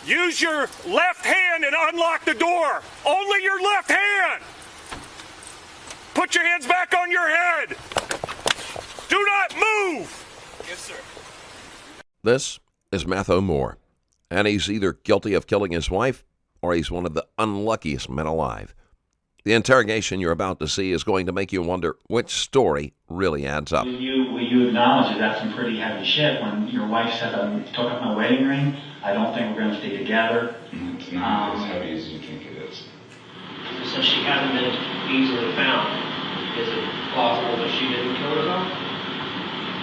Use your left hand and unlock the door. Only your left hand. Put your hands back on your head. Do not move. Yes, sir. This is Matheau Moore, and he's either guilty of killing his wife or he's one of the unluckiest men alive. The interrogation you're about to see is going to make you wonder which story really adds up. Will you acknowledge that that's some pretty heavy shit when your wife said, took up my wedding ring, I don't think we're going to stay together? It's not as heavy as you think it is. Since she hasn't been easily found, is it plausible that she didn't kill herself?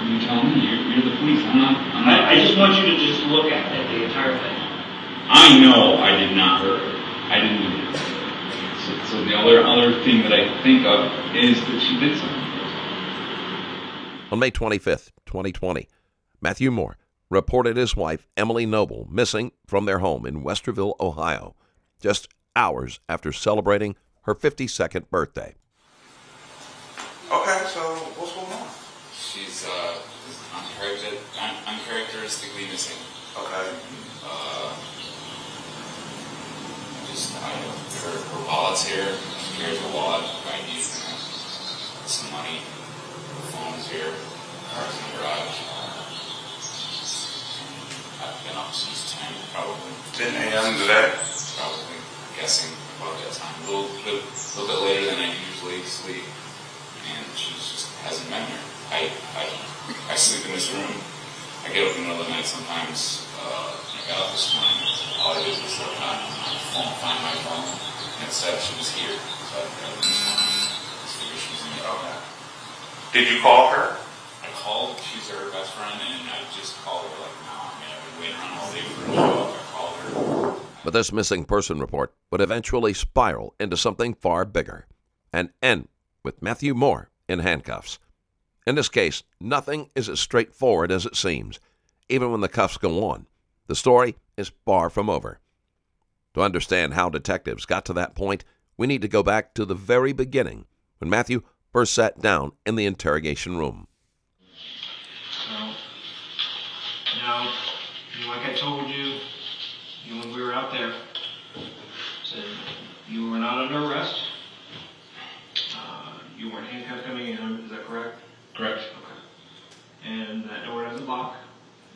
You tell me. You're the police. I'm not. I just want you to just look at the entire thing. I know I did not hurt her. I didn't do it. So the other thing that I think of is that she did something. On May 25th, 2020, Matheau Moore reported his wife, Emily Noble, missing from their home in Westerville, Ohio, just hours after celebrating her 52nd birthday. Okay, so what's going on? She's uncharacteristically missing. Okay. Her wallet's here. She carries her wallet. ID's in it. Some money. Her phone's here. Car's in the garage. I've been up since 10, probably. 10 a.m. today? Probably. I'm guessing about that time. A little bit later than I usually sleep. And she just hasn't been here. I sleep in this room. I get up in the middle of the night sometimes. When I got up this morning, all I did was look on my phone, find my phone, and it said she was here. So I got up this morning. Just figured she was in the okay. Did you call her? I called. She's her best friend, and I just called her like now. I mean, I've been waiting around all day for her to show up. I called her. But this missing person report would eventually spiral into something far bigger and end with Matheau Moore in handcuffs. In this case, nothing is as straightforward as it seems. Even when the cuffs go on, the story is far from over. To understand how detectives got to that point, we need to go back to the very beginning, when Matheau first sat down in the interrogation room. So, now, like I told you, when we were out there, said you were not under arrest. You weren't handcuffed coming in, is that correct? Correct. Okay. And that door doesn't lock.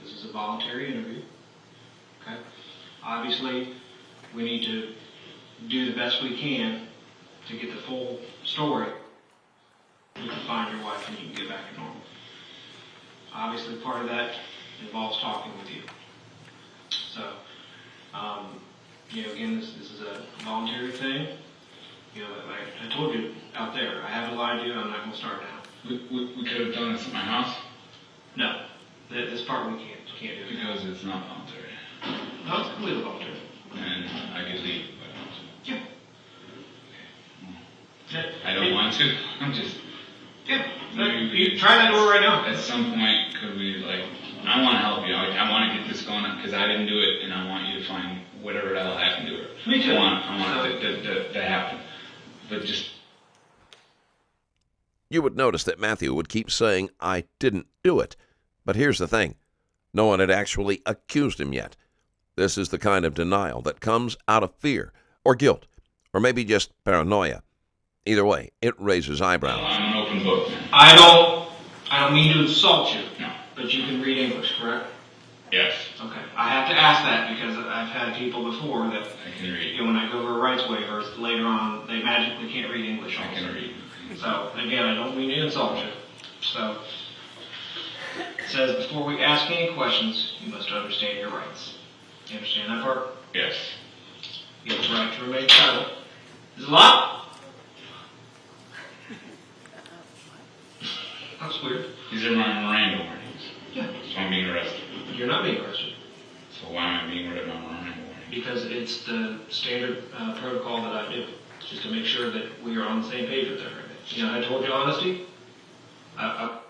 This is a voluntary interview. Okay. Obviously, we need to do the best we can to get the full story. You can find your wife and you can get back to normal. Obviously, part of that involves talking with you. So, again, this is a voluntary thing. Like I told you out there, I haven't lied to you. I'm not going to start now. We could have done this at my house. No, this part we can't do it. Because it's not voluntary. No, it's completely voluntary. And I could leave if I want to. Yeah. Okay. I don't want to. I'm just. Yeah. You try that door right now. At some point, could we I want to help you. I want to get this going because I didn't do it, and I want you to find whatever the hell happened to her. Me too. I want it to happen. But just. You would notice that Matheau would keep saying, "I didn't do it." But here's the thing. No one had actually accused him yet. This is the kind of denial that comes out of fear or guilt or maybe just paranoia. Either way, it raises eyebrows. I'm an open book. I don't mean to insult you. No. But you can read English, correct? Yes. Okay. I have to ask that because I've had people before that I can read. when I go over rights waivers, later on they magically can't read English also. I can read. So, again, I don't mean to insult you. So, it says, before we ask any questions, you must understand your rights. You understand that part? Yes. You have the right to remain silent. Is it locked? That's weird. These are my Miranda warnings. Yeah. So I'm being arrested. You're not being arrested. So why am I being rid of my Miranda warning? Because it's the standard protocol that I do, just to make sure that we are on the same page with everything. I told you honesty. I'll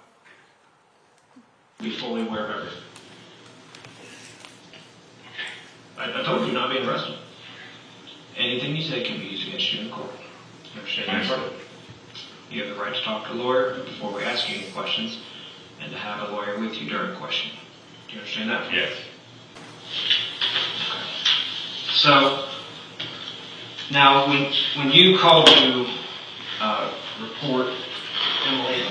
be fully aware of everything. I told you not being arrested. Anything you say can be used against you in court. You understand that part? You have the right to talk to a lawyer before we ask you any questions, and to have a lawyer with you during questioning. Do you understand that? Yes. Okay. So, now when you called to report Emily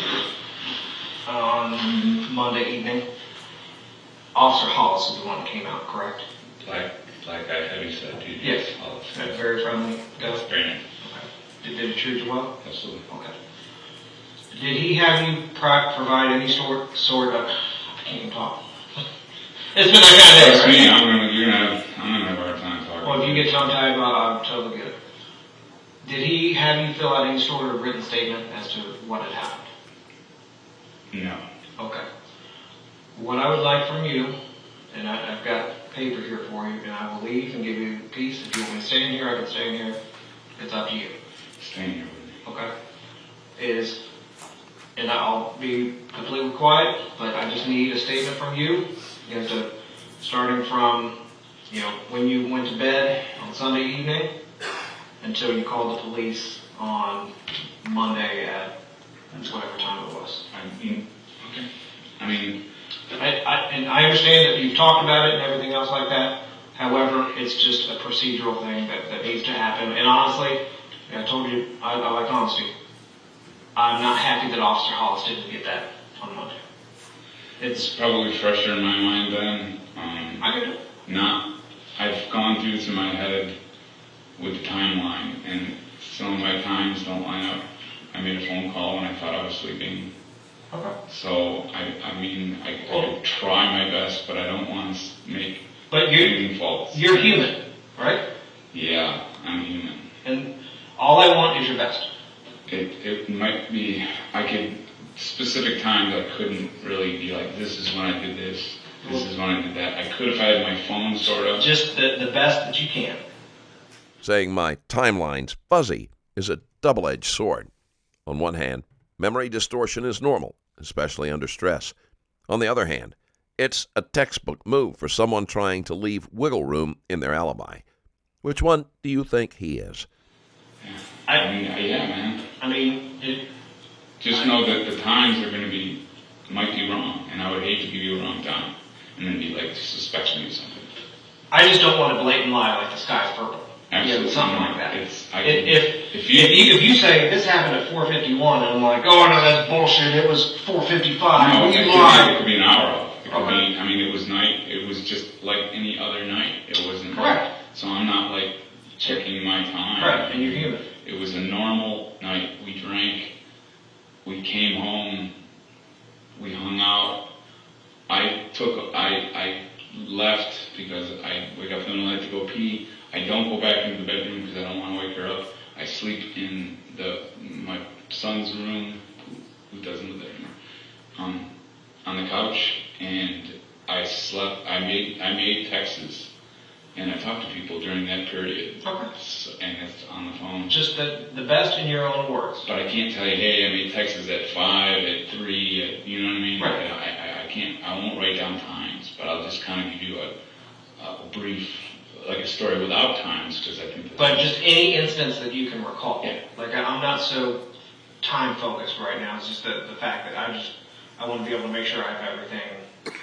on Monday evening, Officer Hollis is the one that came out, correct? Like I heavy said, dude. Yes. Very friendly guy? Very nice. Okay. Did he treat you well? Absolutely. Okay. Did he have you provide any sort of, I can't even talk. It's been that kind of day, Trust me, right? I'm gonna have a hard time talking. Well, if you get tongue-tied, I'll totally get it. Did he have you fill out any sort of written statement as to what had happened? No. Okay. What I would like from you, and I've got paper here for you, and I will leave and give you a piece. If you want me to stay in here, I can stay in here. It's up to you. Stay here with me. Okay? And I'll be completely quiet, but I just need a statement from you. You have to, starting from, when you went to bed on Sunday evening until you called the police on Monday at whatever time it was. And I understand that you've talked about it and everything else like that. However, it's just a procedural thing that needs to happen. And honestly, I told you, I like honesty. I'm not happy that Officer Hollis didn't get that on Monday. It's probably fresher in my mind then. I get it. I've gone through this in my head with the timeline, and some of my times don't line up. I made a phone call when I thought I was sleeping. Okay. So, I try my best, but I don't want to make But anything false. you're human, right? Yeah, I'm human. And all I want is your best. It might be, specific times I couldn't really be like, this is when I did this, this is when I did that. I could if I had my phone sort of. Just the best that you can. Saying my timeline's fuzzy is a double-edged sword. On one hand, memory distortion is normal, especially under stress. On the other hand, it's a textbook move for someone trying to leave wiggle room in their alibi. Which one do you think he is? Yeah, man. Just know that the times are going to might be wrong, and I would hate to give you a wrong time, and then be like, suspect me of something. I just don't want a blatant lie like the sky's purple. Absolutely. Something like that. If you say this happened at 4:51, and I'm like, oh no, that's bullshit. It was 4:55. No, it could be an hour off. It could be. It was night. It was just like any other night. It wasn't. Correct. So I'm not like checking my time. Correct, and you're human. It was a normal night. We drank. We came home. We hung out. I left because I wake up feeling like to go pee. I don't go back into the bedroom because I don't want to wake her up. I sleep in my son's room, who doesn't live there anymore, on the couch, and I slept. I made texts, and I talked to people during that period. Okay. And it's on the phone. Just the best in your own words. But I can't tell you, hey, I made texts at 5, at 3, you know what I mean? Right. I can't. I won't write down times, but I'll just kind of give you a brief, like a story without times, because I think. But just any instance that you can recall. Yeah. Like I'm not so time focused right now. It's just the fact that I want to be able to make sure I have everything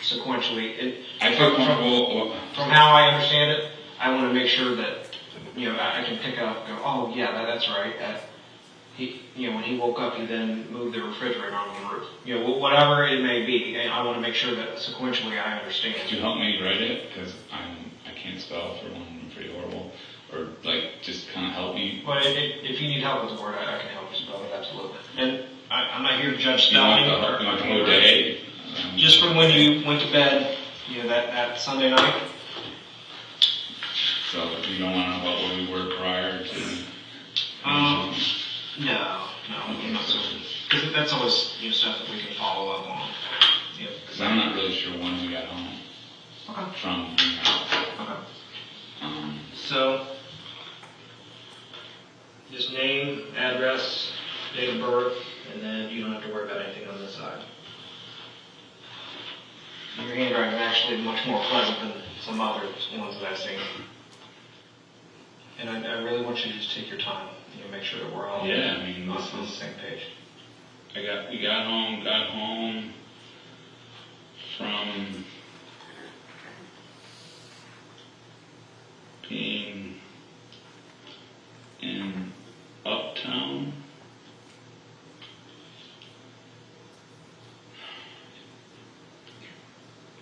sequentially. I feel comfortable. From how I understand it, I want to make sure that I can pick up and go, oh yeah, that's right. When he woke up, he then moved the refrigerator on the roof. Whatever it may be, I want to make sure that sequentially I understand. Could you help me write it? Because I can't spell for one. I'm pretty horrible. Or just kind of help you. But if you need help with the word, I can help you spell it, absolutely. And I'm not here to judge spelling. You want the whole day? Just from when you went to bed, that Sunday night. So you don't want to know about where we were prior to. No, I'm not so. Because that's always stuff that we can follow up on. Because I'm not really sure when we got home. Okay. From. Okay. So, just name, address, date of birth, and then you don't have to worry about anything on this side. Your handwriting is actually much more pleasant than some other ones that I've seen. And I really want you to just take your time, make sure that we're all on the same page. We got home from being town.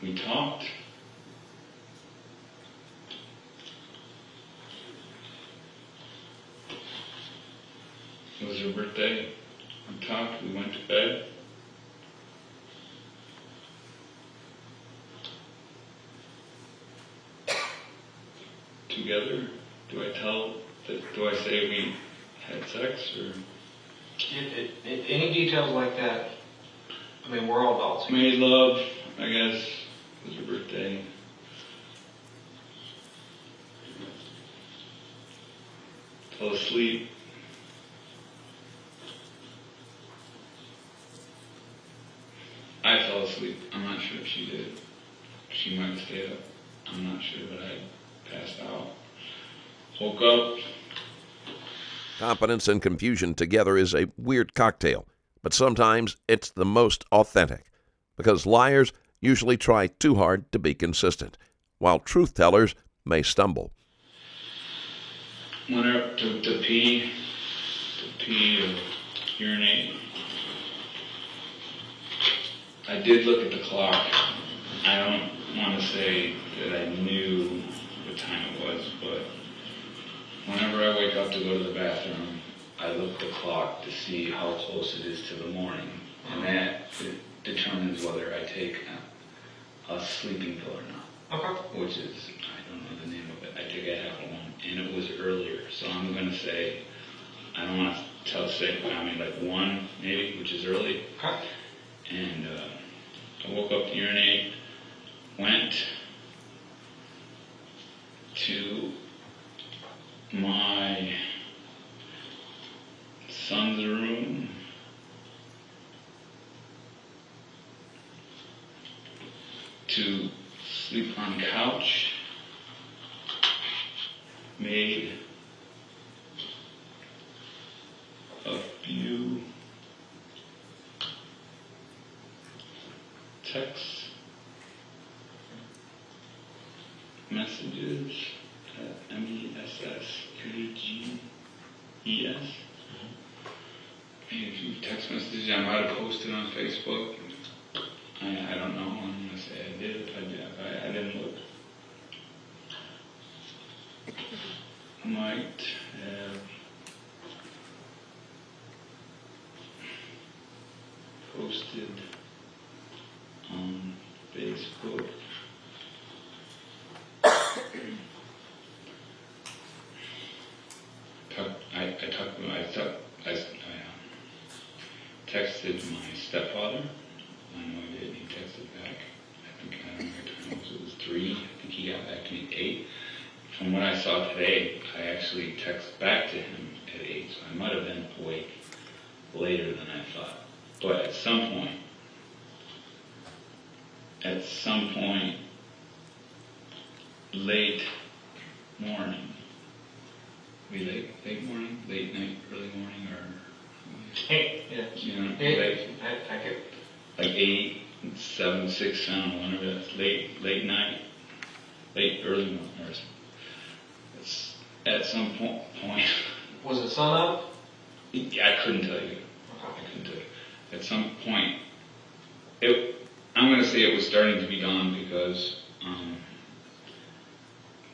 We talked. It was her birthday. We talked, we went to bed. Together. Do I say we had sex or? Any details like that, I mean, we're all adults. Made love, I guess. It was her birthday. Fell asleep. I fell asleep. I'm not sure if she did. She might have stayed up. I'm not sure, but I passed out. Woke up. Confidence and confusion together is a weird cocktail, but sometimes it's the most authentic, because liars usually try too hard to be consistent, while truth-tellers may stumble. Went up to pee or urinate. I did look at the clock. I don't want to say that I knew what time it was, but whenever I wake up to go to the bathroom, I look at the clock to see how close it is to the morning, and that determines whether I take a sleeping pill or not. Okay. Which is, I don't know the name of it. I took a half of one, and it was earlier, so I'm going to say, I don't want to say, I mean like 1 maybe, which is early. Okay. And I woke up to urinate, went to my son's room, to sleep on couch, made a few text messages at MESSAGES. Maybe a few text messages I might have posted on Facebook. I don't know. I'm gonna say I did. If I didn't look. Might have posted on Facebook. I texted my stepfather. I know I did. He texted back. I don't know what time it was. It was 3. I think he got back to me at 8. From what I saw today, I actually texted back to him at 8, so I might have been awake later than I thought. But at some point, late morning, late morning, late night, early morning, or Yeah. you know, Hey, I get. like 8, 7, 6, I don't know, whenever that's late night, late early morning, or it's at some point. Was it sun up? I couldn't tell you. At some point, I'm going to say it was starting to be dawn because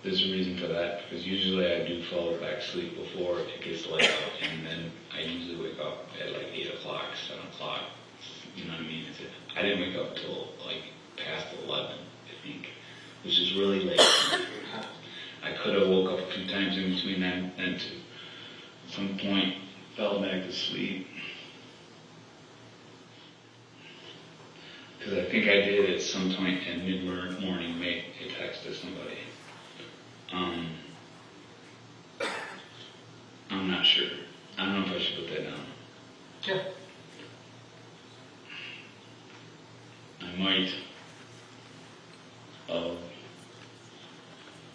there's a reason for that. Because usually I do fall back asleep before it gets light out, and then I usually wake up at like 8 o'clock, 7 o'clock. You know what I mean? I didn't wake up till like past 11, I think, which is really late. I could have woke up a few times in between that and to some point fell back to sleep. Because I think I did at some point in mid-morning make a text to somebody. I'm not sure. I don't know if I should put that down. Yeah. I might have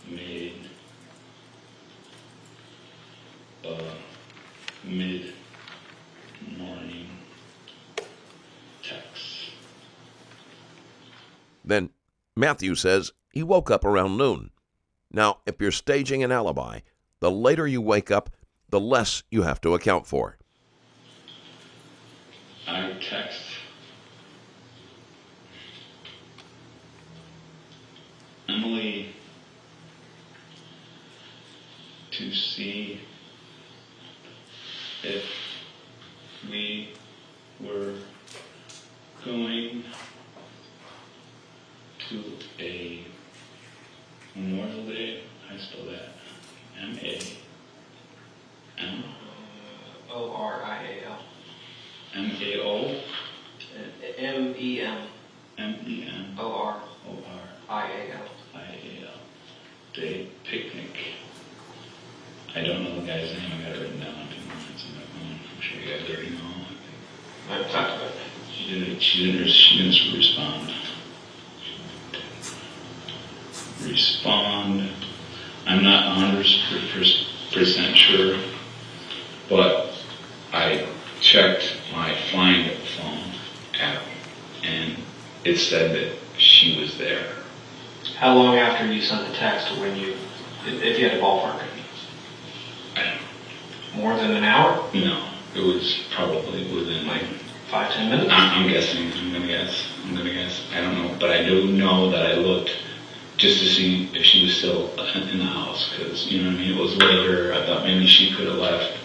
made a mid-morning text. Then Mathew says he woke up around noon. Now, if you're staging an alibi, the later you wake up, the less you have to account for. I text Emily to see if we were going to a Memorial Day. I spell that Morial. Mao MEMORIAL. Memorial Day picnic. I don't know the guy's name. I got it written down on 2 minutes on my phone. I'm sure you guys already know. I've talked about it. She didn't respond. I'm not 100% sure, but I checked my Find phone app, and it said that she was there. How long after you sent the text when if you had a ballpark it? I don't know. More than an hour? No, it was probably within like 5-10 minutes? I'm guessing. I'm gonna guess. I don't know, but I do know that I looked just to see if she was still in the house, because you know what I mean. It was later. I thought maybe she could have left,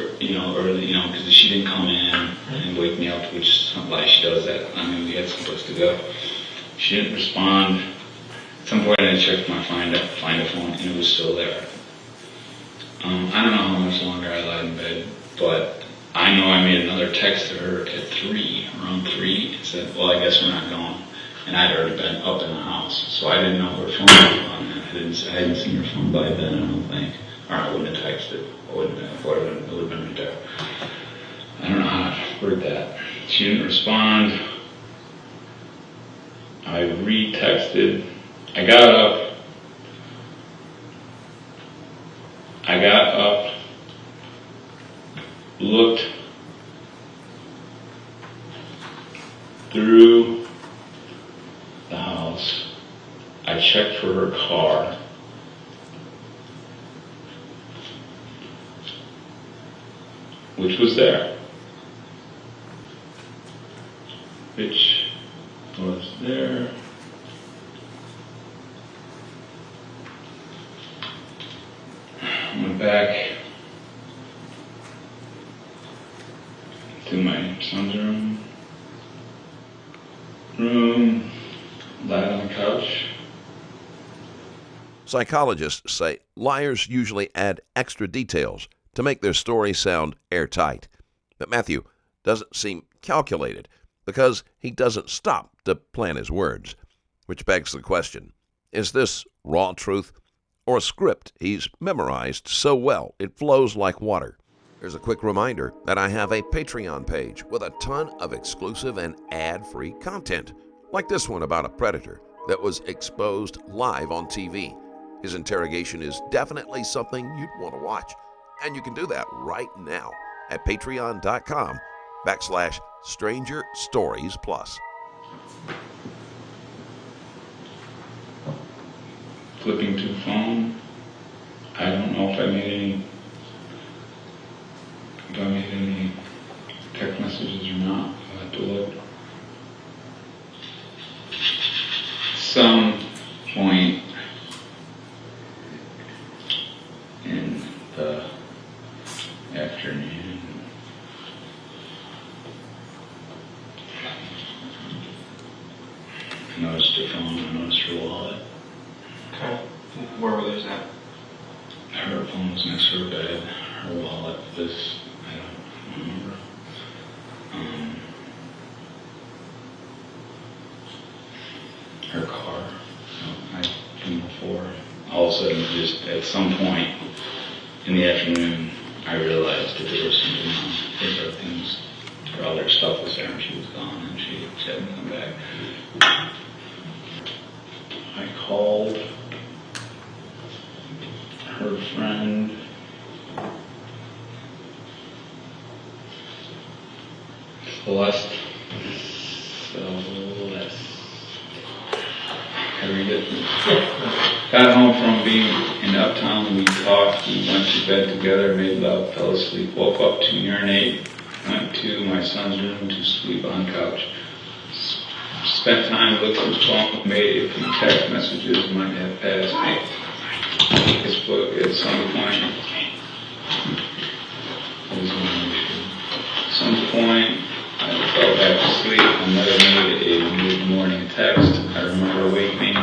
early, because she didn't come in and wake me up, which is like she does that. I mean, we had someplace to go. She didn't respond. At some point, I checked my Find a phone, and it was still there. I don't know how much longer I lied in bed, but I know I made another text to her at around 3, and said, well, I guess we're not going. And I'd already been up in the house, so I didn't know her phone was on. I hadn't seen her phone by then, I don't think. Or I wouldn't have texted. It would have been right there. I don't know how to word that. She didn't respond. I re-texted. I got up, looked through the house. I checked for her car. Which was there. Went back to my son's room, lied on the couch. Psychologists say liars usually add extra details to make their story sound airtight. But Mathew doesn't seem calculated because he doesn't stop to plan his words. Which begs the question, is this raw truth or a script he's memorized so well it flows like water? Here's a quick reminder that I have a Patreon page with a ton of exclusive and ad-free content, like this one about a predator that was exposed live on TV. His interrogation is definitely something you'd want to watch, and you can do that right now at patreon.com/Stranger Stories Plus. Flipping to phone. I don't know if I made any text messages or not. I'll have to look. Some point in the afternoon, I noticed her phone, I noticed her wallet. Okay. Where were those at? Her phone was next to her bed. Her wallet was, I don't remember. Her car. I'd been before. All of a sudden, just at some point in the afternoon, I realized that there was something wrong. Her other stuff was there, and she was gone, and she hadn't come back. I called her friend. Celeste. Can I read it? Got home from being in Uptown, we talked, we went to bed together, made love, fell asleep, woke up to urinate, went to my son's room to sleep on the couch. Spent time looking at his phone, made a few text messages, might have passed Facebook at some point. At some point, I fell back to sleep. I might have made a mid-morning text. I remember waking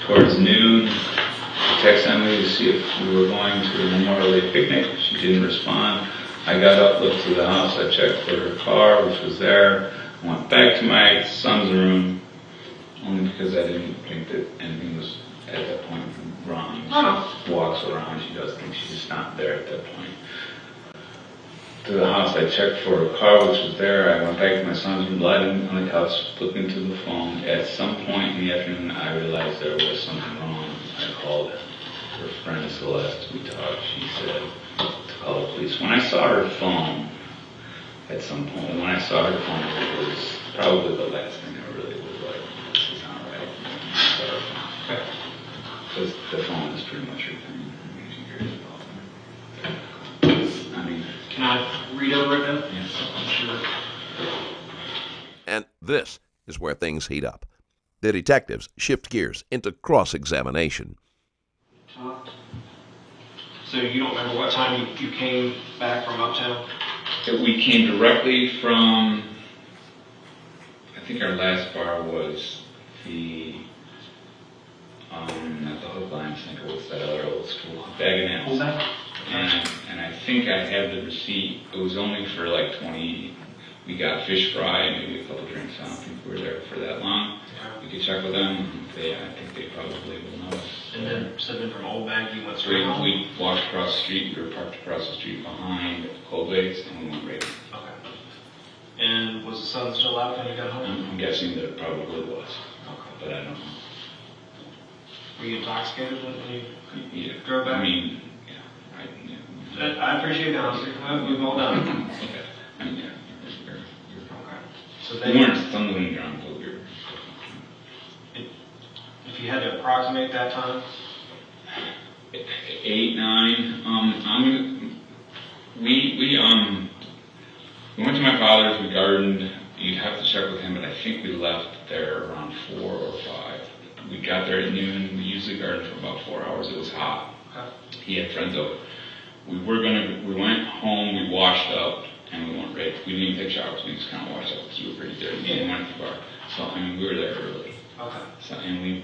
towards noon. I texted Emily to see if we were going to the Memorial Day picnic. She didn't respond. I got up, looked through the house. I checked for her car, which was there. I went back to my son's room, only because I didn't think that anything was at that point wrong. She walks around. She does think she's just not there at that point. To the house, I checked for a car, which was there. I went back to my son's room, lying on the couch, flipping through the phone. At some point in the afternoon, I realized there was something wrong. I called her friend Celeste. We talked. She said to call the police. When I saw her phone, at some point, it was probably the last thing I really was like, this is not right. Because the phone is pretty much your thing. I mean, Can I read over it now? yes. Sure. And this is where things heat up. The detectives shift gears into cross-examination. So you don't remember what time you came back from Uptown? We came directly from, I think our last bar was not the Hook Line, I think it was that other old school, Bag and Nails. And I think I have the receipt. It was only for like 20, we got fish fry, maybe a couple drinks. I don't think we were there for that long. We could check with them. I think they probably will know us. And then, so then from Old Bag, you went So straight home? we walked across the street, we were parked across the street behind Cold Base, and we went right in. Okay. And was the sun still out when you got home? I'm guessing that it probably was, Okay. but I don't know. Were you intoxicated when you Yeah, drove back? I mean, yeah. I appreciate the honesty. We've all done it. Okay. I mean, yeah. Okay. So We then, weren't stumbling drunk, but we were. if you had to approximate that time, 8, 9. We went to my father's. We gardened. You'd have to check with him, but I think we left there around 4 or 5. We got there at noon. We usually garden for about 4 hours. It was hot. okay. He had friends over. We went home. We washed up, and we went right. We didn't even take showers. We just kind of washed up because we were pretty dirty. And went to the bar. So I mean, we were there early. Okay. So and we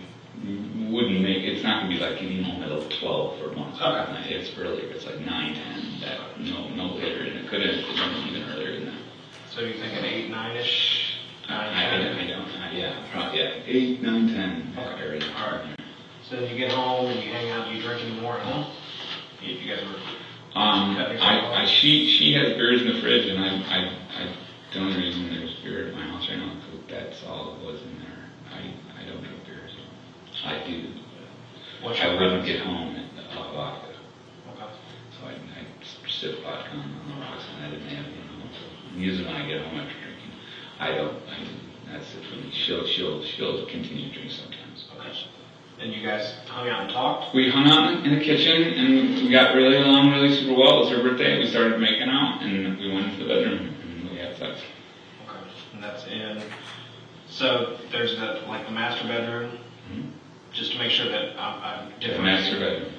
wouldn't make. It's not gonna be like getting home at 12 or 1 o'clock at night. It's earlier. It's like 9, 10. No later, and it could have been even earlier than that. So you're thinking 8, 9-ish? 9, 10? Yeah, probably 8, 9, 10. Okay. Area. All right. So then you get home and you hang out. Do you drink anymore at home? You guys were. She has beers in the fridge, and I the only reason there's beer at my house right now is because that's all it was in there. I don't drink beer, so I do. What's I your wouldn't preference? get home at vodka. Okay. So I sip vodka on the rocks, and I didn't have any. Usually when I get home after drinking, that's it for me. She'll continue to drink sometimes. Okay. And you guys hung out and talked? We hung out in the kitchen, and we got really along really super well. It was her birthday. We started making out, and we went into the bedroom, and we had sex. Okay. And that's in. So there's the master bedroom, just to make sure that I'm The different. master bedroom.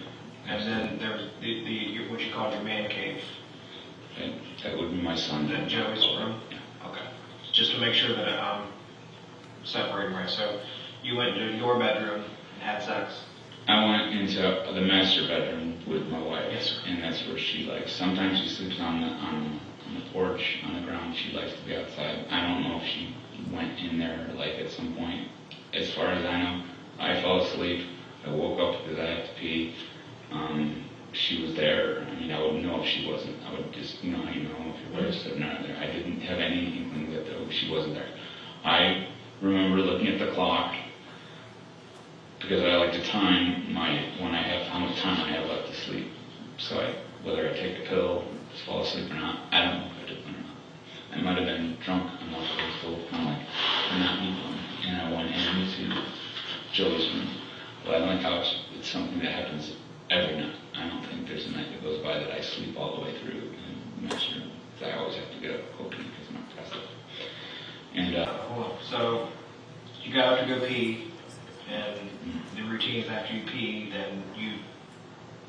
And then there's the what you call your man cave. That would be my son. That Joey's room? Yeah. Okay. Just to make sure that I'm separating right. So you went into your bedroom and had sex. I went into the master bedroom with my wife. Yes, sir. And that's where she likes. Sometimes she sleeps on the porch, on the ground. She likes to be outside. I don't know if she went in there at some point. As far as I know, I fell asleep. I woke up because I had to pee. She was there. I mean, I would know if she wasn't. I would just, how you know if your wife's sitting out there. I didn't have any inkling that she wasn't there. I remember looking at the clock because I like to time how much time I have left to sleep. So whether I take the pill, just fall asleep or not, I don't know if I did one or not. I might have been drunk enough that I was still kind of not eating. And I went into Joey's room, lay on the couch, it's something that happens every night. I don't think there's a night that goes by that I sleep all the way through in my room. I always have to get up and go pee because I'm not pressed up. And Hold on. So you got up to go pee, and the routine is after you pee, then you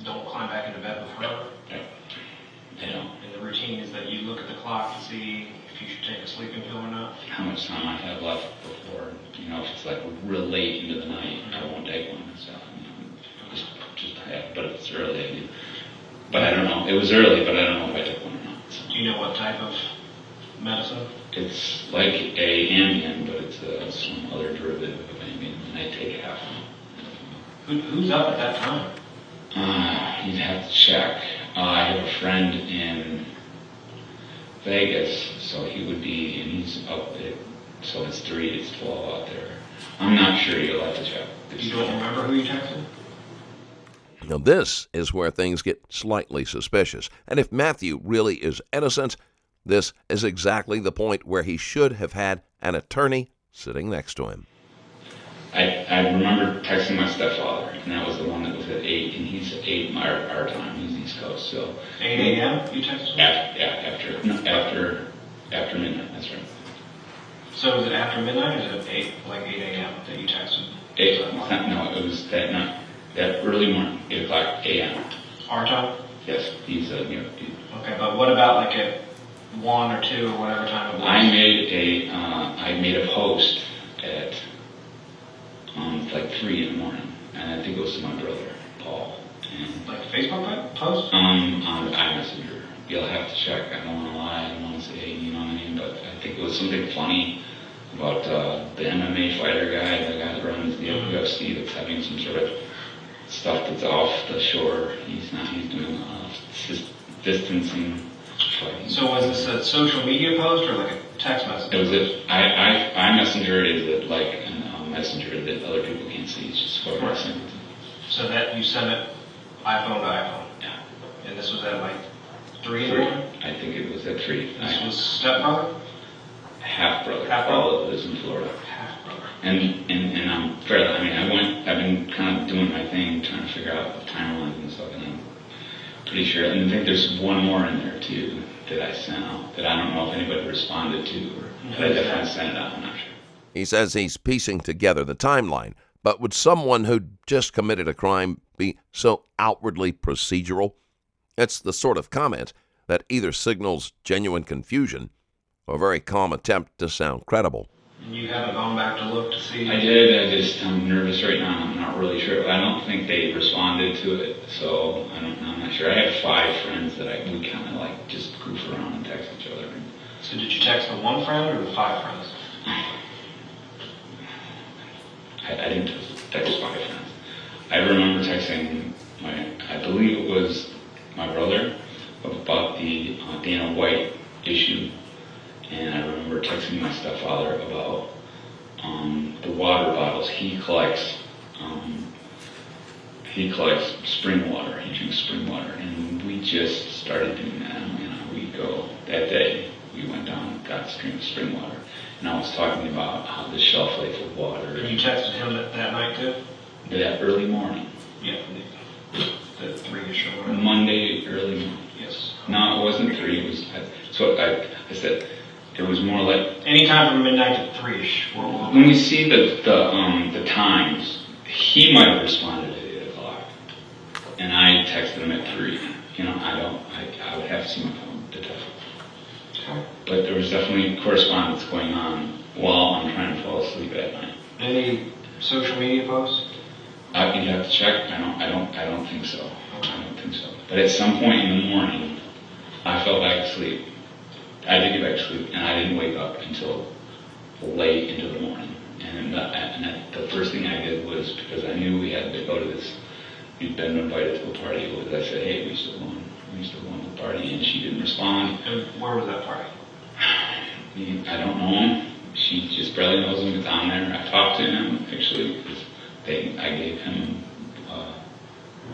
don't climb back into bed with her. I don't. And the routine is that you look at the clock to see if you should take a sleeping pill or not. How much time I have left before, if it's like real late into the night, I won't take one. So, but if it's early, I do. But I don't know. It was early, but I don't know if I took one or not. So. Do you know what type of medicine? It's like a Ambien, but it's some other derivative of Ambien, and I take half of it. Who's up at that time? You'd have to check. I have a friend in Vegas, so he would be, and he's up at, so it's 3, it's 12 out there. I'm not sure, you'll have to check. You don't remember who you texted? Now, this is where things get slightly suspicious. And if Mathew really is innocent, this is exactly the point where he should have had an attorney sitting next to him. I remember texting my stepfather, and that was the one that was at 8, and he's at 8 our time. He's East Coast, so 8 a.m. You texted him? After midnight. That's right. So is it after midnight, or is it 8 a.m. that you texted? 8. No, it was that night, that early morning, 8 o'clock a.m. Our time? Yes, he's Okay, but what about like at 1 or 2 or whatever time it was? I made a post at like 3 in the morning, and I think it was to my brother, Paul. And, like a Facebook post? on iMessenger. You'll have to check. I don't want to lie. I don't want to say, you know what I mean? But I think it was something funny about the MMA fighter guy, the guy that runs the UFC, that's having some sort of stuff that's off the shore. He's doing distancing fighting. So was this a social media post or like a text message? It was iMessenger is like a messenger that other people can't see. It's just for messenger. So that you sent it iPhone to iPhone? Yeah. And this was at like 3 in the morning? I think it was at 3. This was stepbrother? Half-brother. Half-brother? All lives in Florida. Half-brother. And I'm fairly, I've been kind of doing my thing, trying to figure out the timelines and stuff, and I'm pretty sure, and I think there's one more in there too that I sent out that I don't know if anybody responded to, but I definitely sent it out, I'm not sure. He says he's piecing together the timeline, but would someone who just committed a crime be so outwardly procedural? It's the sort of comment that either signals genuine confusion or a very calm attempt to sound credible. And you haven't gone back to look to see? I did, I'm nervous right now, I'm not really sure. I don't think they responded to it, so I don't know, I'm not sure. I have 5 friends that we kind of like just goof around and text each other. So did you text the 1 friend or the 5 friends? I didn't text 5 friends. I remember texting I believe it was my brother about the Dana White issue, and I remember texting my stepfather about the water bottles. He collects spring water. He drinks spring water, and we just started doing that. We go that day. We went down and got spring water, and I was talking about how the shelf life of water. And you texted him that night too? That early morning. Yeah, the 3-ish or whatever. Monday early morning. Yes. No, it wasn't 3. It was I said it was more like anytime from midnight to 3-ish. When you see the times, he might have responded at 8 o'clock, and I texted him at 3. I would have to see my phone to tell. Okay. But there was definitely correspondence going on while I'm trying to fall asleep at night. Any social media posts? You'd have to check. I don't think so. I don't think so. But at some point in the morning, I fell back asleep. I did get back to sleep, and I didn't wake up until late into the morning. And the first thing I did was, because I knew we had to go to this, we'd been invited to a party, was I said, hey, we still going to the party, and she didn't respond. And where was that party? I don't know him. She just barely knows him. It's on there. I talked to him, actually, because I gave him,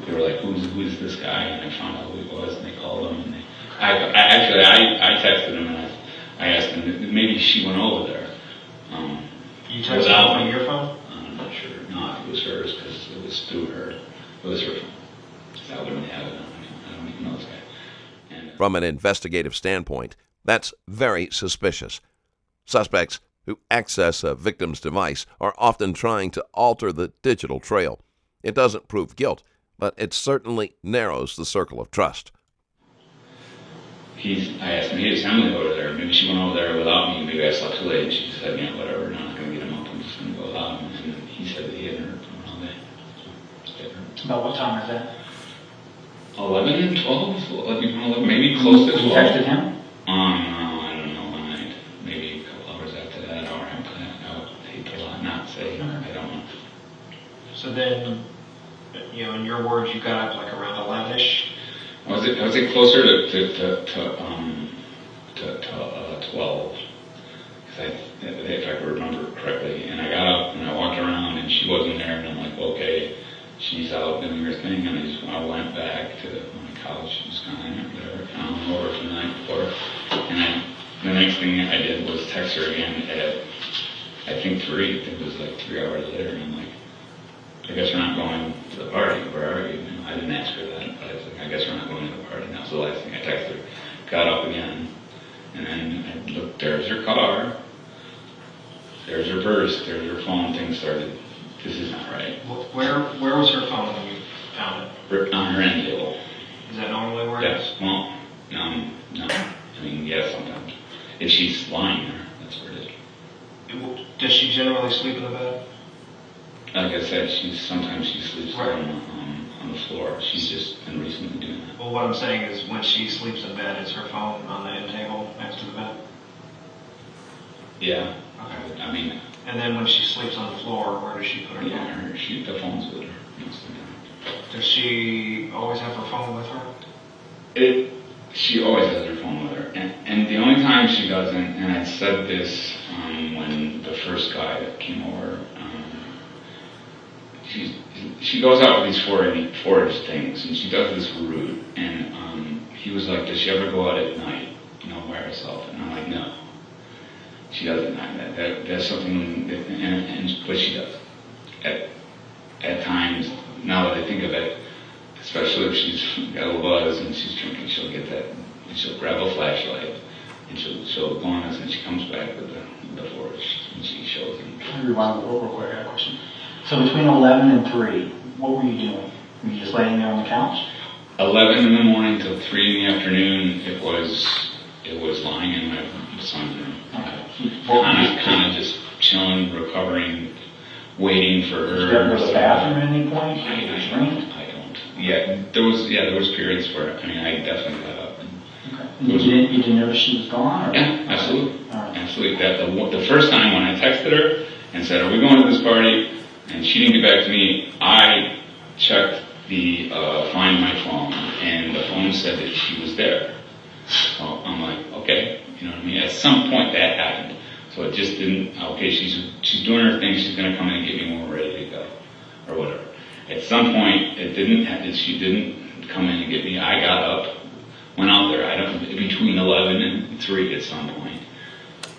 they were like, who's this guy? And I found out who he was, and they called him, and I texted him, and I asked him, maybe she went over there. You texted him on your phone? I'm not sure. No, it was hers, because it was through her. It was her phone. So I wouldn't have it. I don't even know this guy. And, From an investigative standpoint, that's very suspicious. Suspects who access a victim's device are often trying to alter the digital trail. It doesn't prove guilt, but it certainly narrows the circle of trust. I asked him, hey, his family over there. Maybe she went over there without me. Maybe I slept too late. And she said, yeah, whatever. I'm not going to get him up. I'm just going to go without him. And he said that he hadn't heard from her all day. About what time is that? 11, 12, 11, maybe close to 12. You texted him? No, I don't know when maybe a couple hours after that, or after that. I would hate to not say. I don't know. So then, in your words, you got up like around 11ish. I was it closer to 12, if I could remember correctly. And I got up and I walked around and she wasn't there, and I'm like, okay, she's out doing her thing. And I went back to my couch. She was kind of there, over from the night before. And the next thing I did was text her again at, I think 3. I think it was like 3 hours later. And I'm like, I guess we're not going to the party. Where are you? I didn't ask her that, but I was like, I guess we're not going to the party. And that was the last thing I texted her. Got up again, and then I looked, there's her car, there's her purse, there's her phone. Things started, this is not right. Where was her phone when you found it? On her end table. Is that normally where it is? Yes, well, no. I mean, yes, sometimes. If she's lying there, that's where it is. Does she generally sleep in the bed? Like I said, sometimes she sleeps on the floor. She's just been recently doing that. Well, what I'm saying is when she sleeps in bed, is her phone on the end table next to the bed? Yeah. Okay. I mean, and then when she sleeps on the floor, where does she put her phone? Yeah, the phone's with her most of the time. Does she always have her phone with her? She always has her phone with her. And the only time she doesn't, and I said this when the first guy that came over, she goes out with these forage things, and she does this route. And he was like, does she ever go out at night, by herself? And I'm like, no. She doesn't. That's something, but she does. At times, now that I think of it, especially if she's got a little buzz and she's drinking, she'll get that, and she'll grab a flashlight, and she'll go on us, and she comes back with the forage, and she shows them. Let me rewind real quick. I got a question. So between 11 and 3, what were you doing? Were you just laying there on the couch? 11 in the morning till 3 in the afternoon, it was lying in my son's room. Okay. Kind of just chilling, recovering, waiting for her. Did you ever go to the bathroom at any point? I Drink? don't. Yeah, there was periods where, I definitely got up. Okay. You didn't notice she was gone? Or? Yeah, absolutely. All right. Absolutely. The first time when I texted her and said, are we going to this party? And she didn't get back to me, I checked the Find My phone, and the phone said that she was there. So I'm like, okay, you know what I mean? At some point that happened. So it just didn't, okay, she's doing her thing, she's going to come in and get me when we're ready to go, or whatever. At some point, it didn't happen, she didn't come in and get me. I got up, went out there, between 11 and 3 at some point.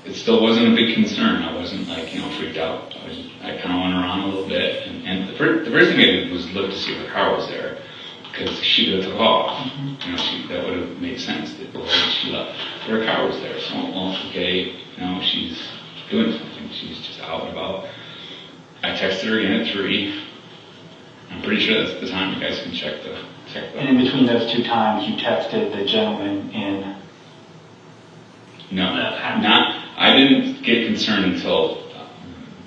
It still wasn't a big concern. I wasn't freaked out. I kind of went around a little bit, and the first thing I did was look to see if her car was there, because she would have took off. That would have made sense that she left. But her car was there, so okay, she's doing something. She's just out and about. I texted her again at 3. I'm pretty sure that's the time. You guys can check the. And in between those 2 times, you texted the gentleman in. No, I didn't get concerned until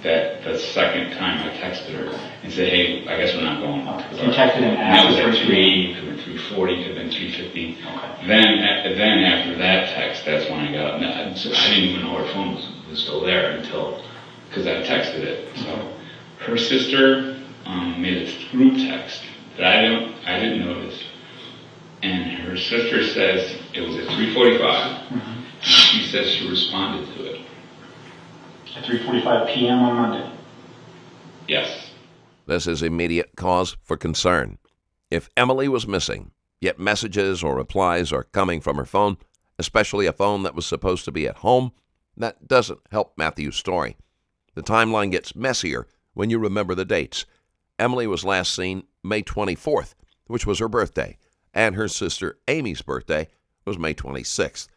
the second time I texted her and said, hey, I guess we're not going. Okay. So you texted him after. That was at 3, $3. could have been 3:40, could have been 3:50. Okay. Then after that text, that's when I got up. I didn't even know her phone was still there because I texted it. So her sister made a group text that I didn't notice. And her sister says it was at 3:45. Mm-hmm. And she says she responded to it. At 3:45 p.m. on Monday? Yes. This is immediate cause for concern. If Emily was missing, yet messages or replies are coming from her phone, especially a phone that was supposed to be at home, that doesn't help Mathew's story. The timeline gets messier when you remember the dates. Emily was last seen May 24th, which was her birthday, and her sister Amy's birthday was May 26th.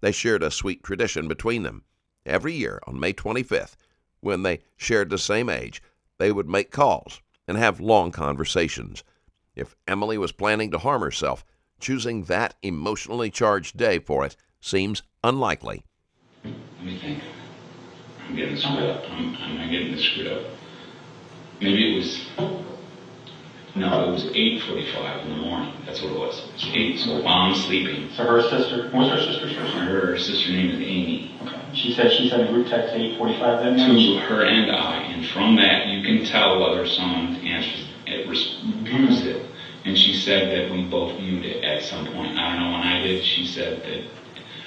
They shared a sweet tradition between them. Every year on May 25th, when they shared the same age, they would make calls and have long conversations. If Emily was planning to harm herself, choosing that emotionally charged day for it seems unlikely. Let me think. I'm getting screwed up. I'm getting this screwed up. Maybe it was 8:45 in the morning. That's what it was. It was 8, so while I'm sleeping. So her sister, what's her sister's first name? Her sister name is Amy. Okay. She said a group text 8:45 then? To her and I, and from that you can tell whether someone answers it, views it. And she said that we both viewed it at some point. I don't know when I did. She said that,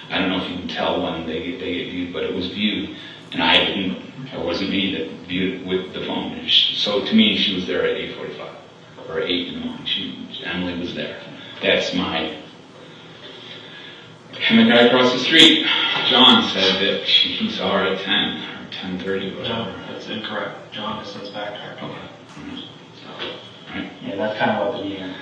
I don't know if you can tell when they get viewed, but it was viewed. And I didn't, it wasn't me that viewed it with the phone. So to me, she was there at 8:45, or 8 in the morning. Emily was there. That's my... And the guy across the street, John, said that he saw her at 10, or 10:30, whatever. No, that's incorrect. John has since backtracked. Okay. Right. Yeah, that's kind of what the year.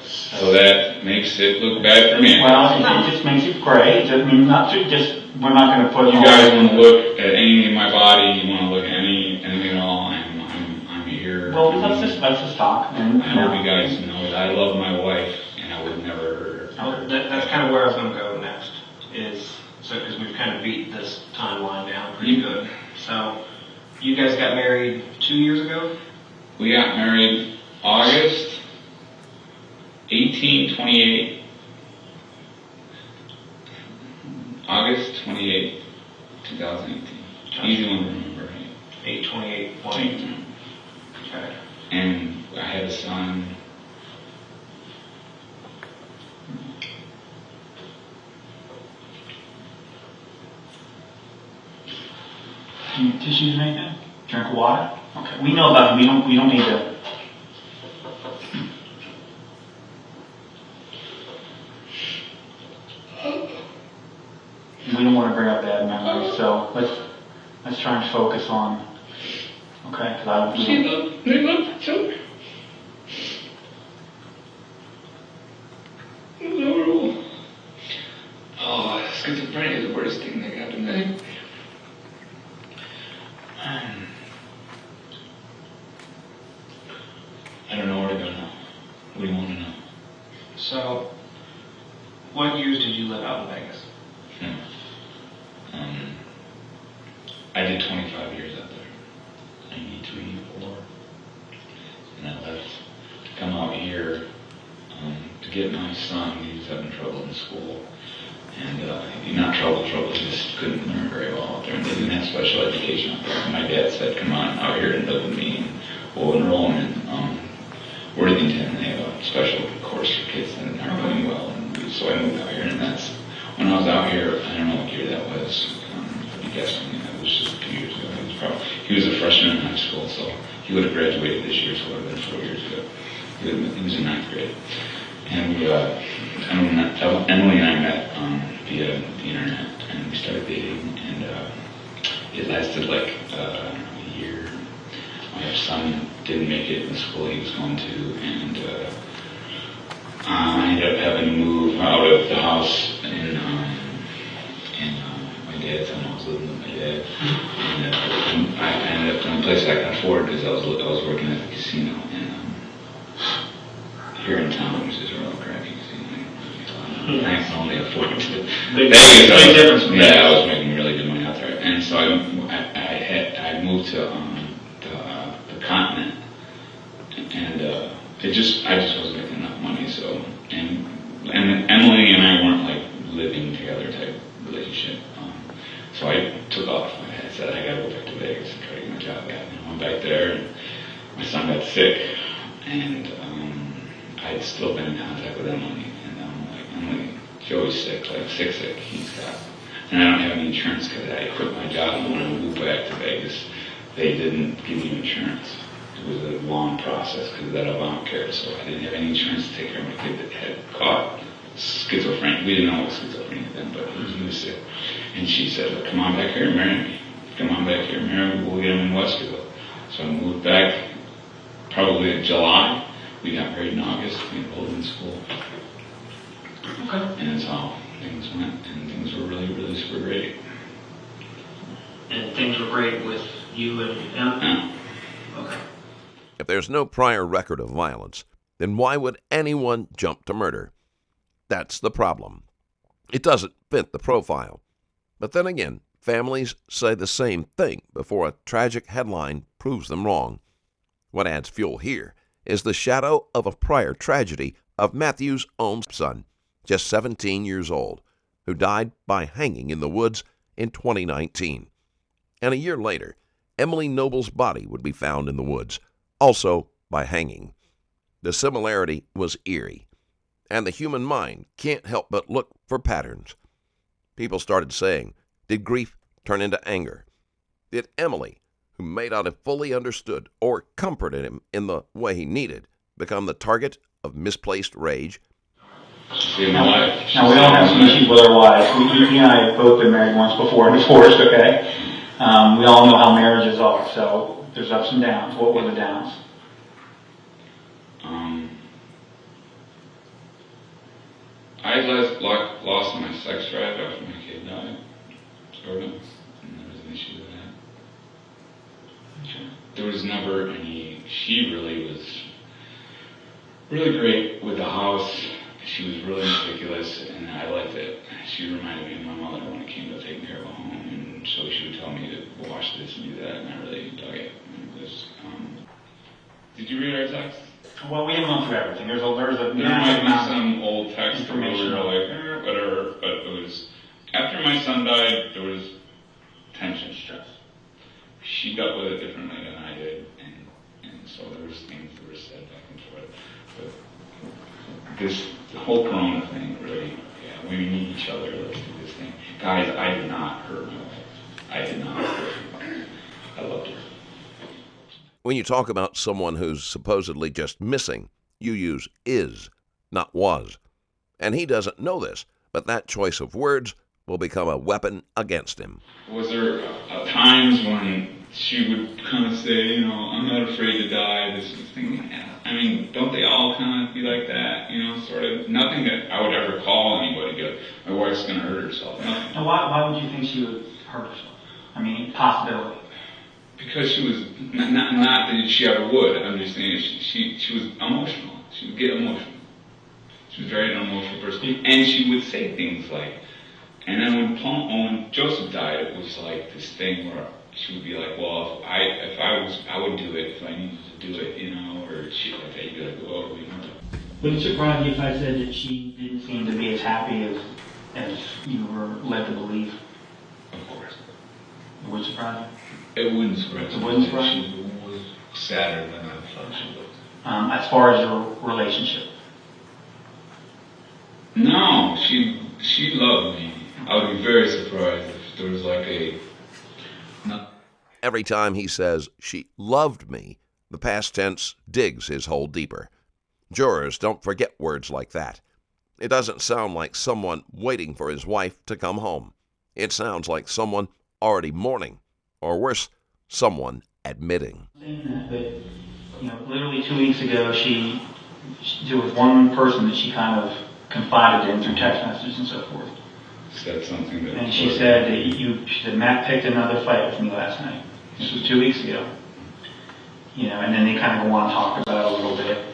So that makes it look bad for me. Well, it just makes it gray. I mean, not to just, we're not going to put... You guys want to look at anything in my body, you want to look at anything at all, I'm here. Well, let's just talk. And, I hope you guys know that I love my wife, and I would never hurt her. That's kind of where I was going to go next, because we've kind of beat this timeline down pretty good. So, you guys got married 2 years ago? We got married August 1828. August 28, 2018. Easy one to remember, right? 8/28/18. Okay. And I had a son. Any tissues or anything? Drink water? Okay. We know about it. We don't need to... We don't want to bring up bad memories, so let's try and focus on... Okay, because I... Oh, schizophrenia is the worst thing that happened to me. I don't know where to go now. What do you want to know? So, what years did you live out in Vegas? I did 25 years out there. 93, 94. And I left to come out here to get my son. He was having trouble in school. And not trouble, he just couldn't learn very well out there. And they didn't have special education out there. And my dad said, come on out here and live with me. And we'll enroll him in Worthington. They have a special course for kids that aren't doing well. And so I moved out here. And that's when I was out here. I don't know what year that was. I'm guessing that was just 2 years ago. He was a freshman in high school, so he would have graduated this year, so it would have been 4 years ago. He was in 9th grade. And Emily and I met via the internet, and we started dating, and it lasted like a year. My son didn't make it in the school he was going to, and I ended up having to move out of the house in my dad's home. I was living with my dad, and I ended up in a place I could afford because I was working at the casino here in town, which is a real crappy casino. I can only afford it. Big difference. Yeah, I was making really good money out there, and so I moved to the continent, and I just wasn't making enough money. So and Emily and I weren't like living together type relationship. So I took off. I said I gotta go back to Vegas and try to get my job back. And I went back there, and my son got sick, and I'd still been in contact with Emily, and I'm like, Emily, Joey's sick, sick. He's got, and I don't have any insurance because I quit my job, and when I moved back to Vegas, they didn't give me insurance. It was a long process because of that Obamacare, so I didn't have any insurance to take care of my kid that had caught schizophrenia. We didn't know it was schizophrenia then, but he was sick. And she said, well, come on back here and marry me. Come on back here and marry me. We'll get him in Westville. So I moved back probably in July. We got married in August. We enrolled in school. Okay. And that's how things went. And things were really, really super great. And things were great with you and him? Yeah. Okay. If there's no prior record of violence, then why would anyone jump to murder? That's the problem. It doesn't fit the profile. But then again, families say the same thing before a tragic headline proves them wrong. What adds fuel here is the shadow of a prior tragedy of Mathew's own son, just 17 years old, who died by hanging in the woods in 2019. And a year later, Emily Noble's body would be found in the woods, also by hanging. The similarity was eerie, and the human mind can't help but look for patterns. People started saying, did grief turn into anger? Did Emily, who may not have fully understood or comforted him in the way he needed, become the target of misplaced rage? Now, we all have some issues with our wives. You and I have both been married once before and divorced, okay? We all know how marriages are, so there's ups and downs. What were the downs? I lost my sex drive after my kid died, sort of, and there was an issue with that. Okay. There was never any, she really was really great with the house. She was really meticulous, and I liked it. She reminded me of my mother when it came to taking care of a home, and so she would tell me to wash this and do that, and I really dug it. And it was, did you read our text? Well, we haven't gone through everything. There's a There massive might amount be some old text where we were like, whatever, but it was, after my son died, there was tension, stress. She dealt with it differently than I did, and so there was things that were said back and forth. But this whole Corona thing, really, yeah, we need each other, let's do this thing. Guys, I did not hurt my wife. I did not hurt her. I loved her. When you talk about someone who's supposedly just missing, you use is, not was. And he doesn't know this, but that choice of words will become a weapon against him. Was there times when she would kind of say, you know, I'm not afraid to die, this thing? I mean, don't they all kind of be like that, you know, sort of? Nothing that I would ever call anybody, go, my wife's going to hurt herself. Nothing. Now, why would you think she would hurt herself? I mean, possibility. Because she was, not that she ever would, I'm just saying she was emotional. She would get emotional. She was very an emotional person. And she would say things like, and then when Joseph died, it was like this thing where she would be like, well, if I would do it if I needed to do it, you know, or shit like that. You'd be like, oh, you know. Would it surprise you if I said that she didn't seem to be as happy as you were led to believe? Of course. It would surprise It wouldn't surprise me. It wouldn't surprise you? She was sadder than I thought she was. As far as your relationship? No, she loved me. I would be very surprised if there was like a... No. Every time he says, she loved me, the past tense digs his hole deeper. Jurors don't forget words like that. It doesn't sound like someone waiting for his wife to come home. It sounds like someone already mourning, or worse, someone admitting. But, literally 2 weeks ago, there was one person that she kind of confided in through text messages and so forth. Said something that... And she said that Matt picked another fight with me last night. This was 2 weeks ago. And then they kind of go on and talk about it a little bit.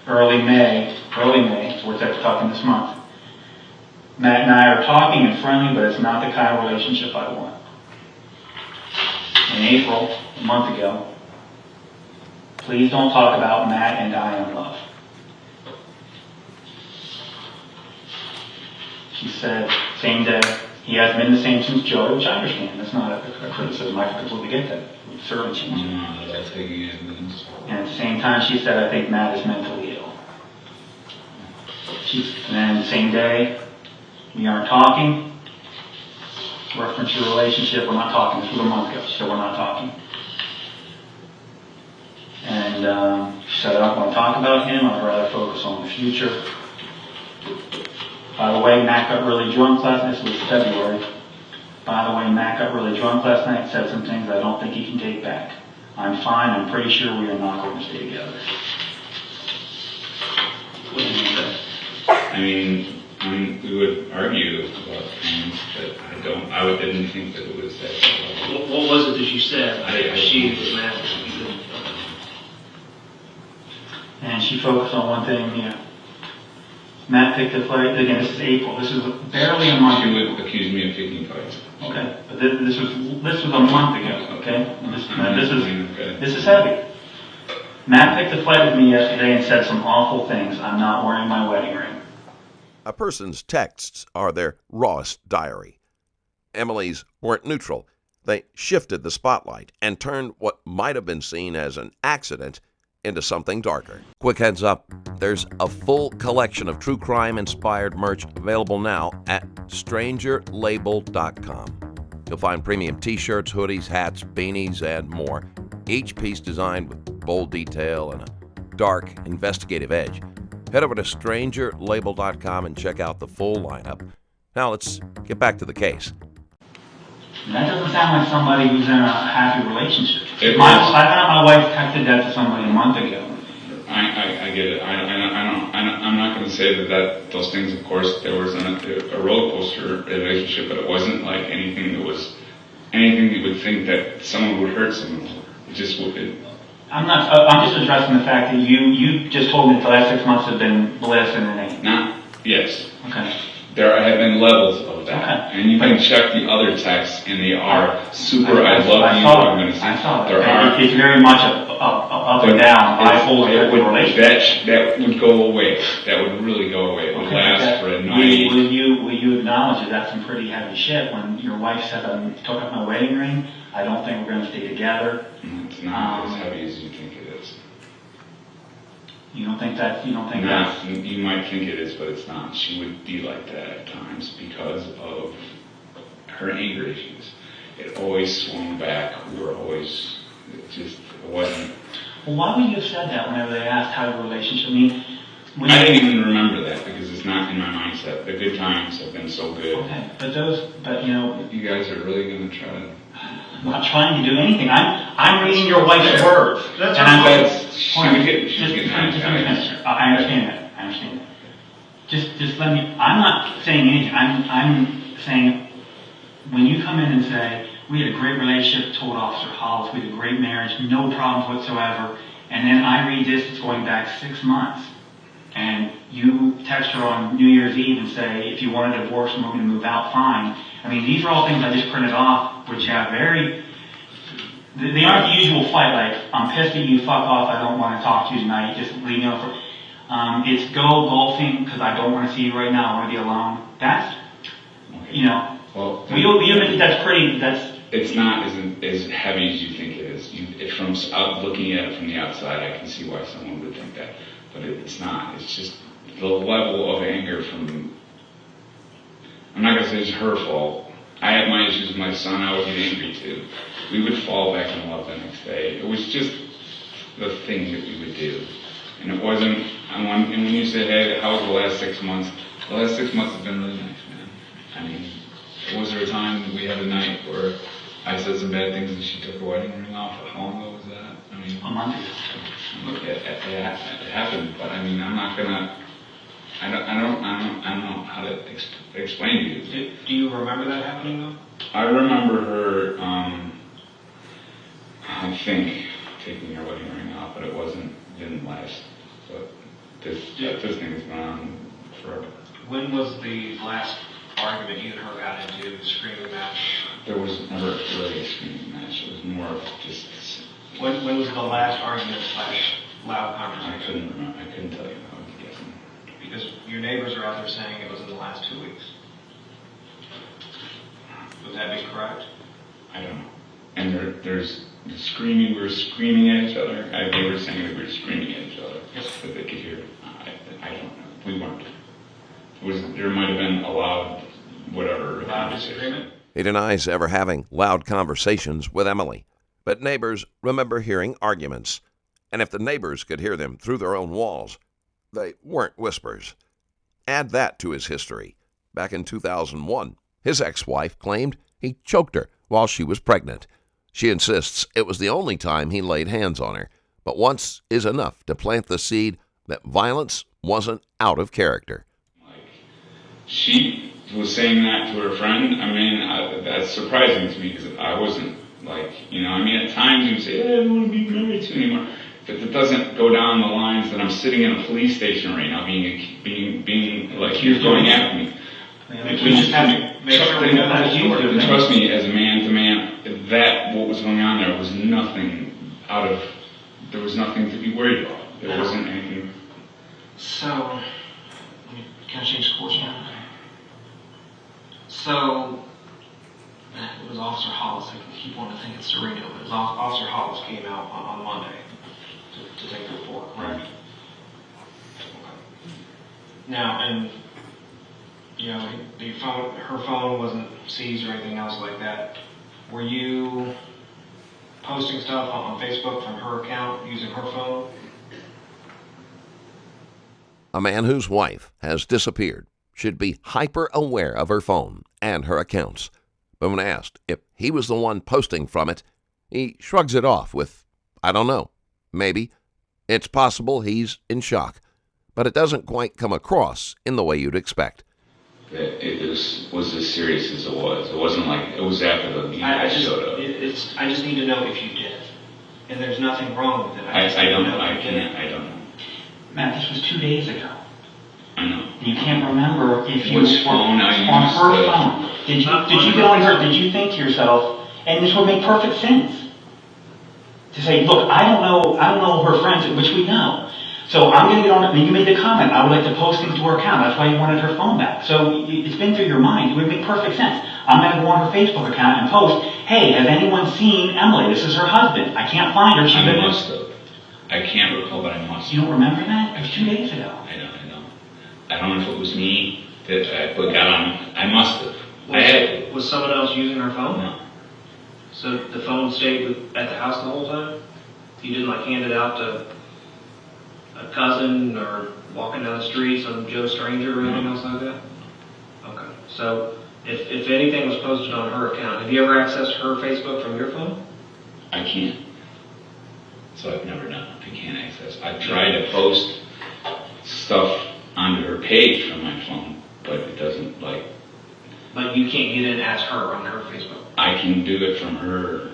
Early May, so we're talking this month. Matt and I are talking and friendly, but it's not the kind of relationship I want. In April, a month ago, please don't talk about Matt and I in love. She said, same day, he hasn't been the same since Joey, which I understand. That's not a criticism. I completely get that. It certainly changed. And at the same time, she said, I think Matt is mentally ill. And then same day, we aren't talking. Reference your relationship, we're not talking. This was a month ago. She said, we're not talking. And she said, I don't want to talk about him. I'd rather focus on the future. By the way, Matt got really drunk last night. This was February. By the way, Matt got really drunk last night and said some things I don't think he can take back. I'm fine. I'm pretty sure we are not going to stay together. What do you think of that? I mean, we would argue about things, but I didn't think that it was that. What was it that you said? She was mad. And she focused on one thing, Matt picked a fight. Again, this is April. This is barely a month She ago. would accuse me of picking fights. Okay, but this was a month ago. Okay, and this is heavy. Matt picked a fight with me yesterday and said some awful things. I'm not wearing my wedding ring. A person's texts are their rawest diary. Emily's weren't neutral. They shifted the spotlight and turned what might have been seen as an accident into something darker. Quick heads up, there's a full collection of true crime-inspired merch available now at strangerlabel.com. You'll find premium t-shirts, hoodies, hats, beanies, and more, each piece designed with bold detail and a dark, investigative edge. Head over to strangerlabel.com and check out the full lineup. Now let's get back to the case. That doesn't sound like somebody who's in a happy relationship. I thought my wife texted that to somebody a month ago. I get it. I'm not going to say that those things, of course, there was a roller coaster relationship, but it wasn't like anything that you would think that someone would hurt someone. It just would. I'm just addressing the fact that you just told me that the last 6 months have been bliss and then Yes. Okay. There have been levels of that. Okay. And you can check the other texts, and they are super, I love you, I'm going to see. I saw There it. are, It's very much up and down, bipolar relationship. that would go away. That would really go away. It would last for a night. Will you acknowledge that that's some pretty heavy shit when your wife said, I took up my wedding ring, I don't think we're going to stay together. It's not as heavy as you think it is. You don't think that? You might think it is, but it's not. She would be like that at times because of her anger issues. It always swung back. We were always, it wasn't. Well, why would you have said that whenever they asked how your relationship? I didn't even remember that because it's not in my mindset. The good times have been so good. Okay, but you guys are really going to try to. I'm not trying to do anything. I'm reading your wife's words. She would get mad. I understand that. Just let me. I'm not saying anything. I'm saying when you come in and say we had a great relationship, told Officer Hollis, we had a great marriage, no problems whatsoever, and then I read this, it's going back 6 months, and you text her on New Year's Eve and say if you want a divorce and we're going to move out, fine. These are all things I just printed off, which have they aren't the usual fight, like, I'm pissed at you, fuck off, I don't want to talk to you tonight, just leave me alone. It's go golfing, because I don't want to see you right now, I want to be alone. That's, Well, we admit that's it's not as heavy as you think it is. From looking at it from the outside, I can see why someone would think that. But it's not. It's just the level of anger from, I'm not going to say it's her fault. I had my issues with my son, I would get angry too. We would fall back in love the next day. It was just the thing that we would do. And it wasn't, and when you say, hey, how was the last 6 months? The last 6 months have been really nice, man. Was there a time that we had a night where I said some bad things and she took her wedding ring off? How long ago was that? a month ago. It happened, but I'm not gonna. I don't know how to explain to you. Do you remember that happening though? I remember her. I think taking her wedding ring off, but didn't last. But this thing has gone on forever. When was the last argument you and her got into, a screaming match? There was never really a screaming match. It was more of just. When was the last argument / loud conversation? I couldn't remember. I couldn't tell you. I was guessing. Because your neighbors are out there saying it was in the last 2 weeks. Would that be correct? I don't know. And there's the screaming. We were screaming at each other. They were saying that we were screaming at each other. Yes. That they could hear. I don't know. We weren't. There might have been a loud, whatever. Loud disagreement? He denies ever having loud conversations with Emily, but neighbors remember hearing arguments. And if the neighbors could hear them through their own walls, they weren't whispers. Add that to his history. Back in 2001, his ex-wife claimed he choked her while she was pregnant. She insists it was the only time he laid hands on her, but once is enough to plant the seed that violence wasn't out of character. She was saying that to her friend. I mean, that's surprising to me because I wasn't like, I mean, at times you say, I don't want to be married to you anymore. But it doesn't go down the lines that I'm sitting in a police station right now being like, you're going after me. We just have to make sure we know how to use it. Trust me, as a man to man, that what was going on there was nothing there was nothing to be worried about. There wasn't anything. So, can I change course now? So, it was Officer Hollis. I keep wanting to think it's Sereno, but it was Officer Hollis came out on Monday to take the report, correct? Okay. Now, and her phone wasn't seized or anything else like that. Were you posting stuff on Facebook from her account using her phone? A man whose wife has disappeared should be hyper aware of her phone and her accounts. But when asked if he was the one posting from it, he shrugs it off with, I don't know, maybe. It's possible he's in shock, but it doesn't quite come across in the way you'd expect. It was as serious as it was. It wasn't like it was after the meeting I showed up. I just need to know if you did, and there's nothing wrong with it. I don't know. I don't know. Matt, this was 2 days ago. I know. You can't remember if you Which phone I used, on her phone. Did you get on her? Did you think to yourself, and this would make perfect sense, to say, look, I don't know her friends, which we know. So I'm going to get on it, and you made the comment, I would like to post things to her account. That's why you wanted her phone back. So it's been through your mind. It would make perfect sense. I'm going to go on her Facebook account and post, hey, has anyone seen Emily? This is her husband. I can't find her. I must have. I can't recall, but I must have. You don't remember that? It was 2 days ago. I know. I don't know if it was me that put that on. I must have. I had it. Was someone else using her phone? No. So the phone stayed at the house the whole time? You didn't hand it out to a cousin or walking down the street, some Joe stranger or anything else like that? Okay. So if anything was posted on her account, have you ever accessed her Facebook from your phone? I can't. So I've never done it. I can't access. I've tried to post stuff onto her page from my phone, but it doesn't But you can't get in as her on her Facebook. I can do it from her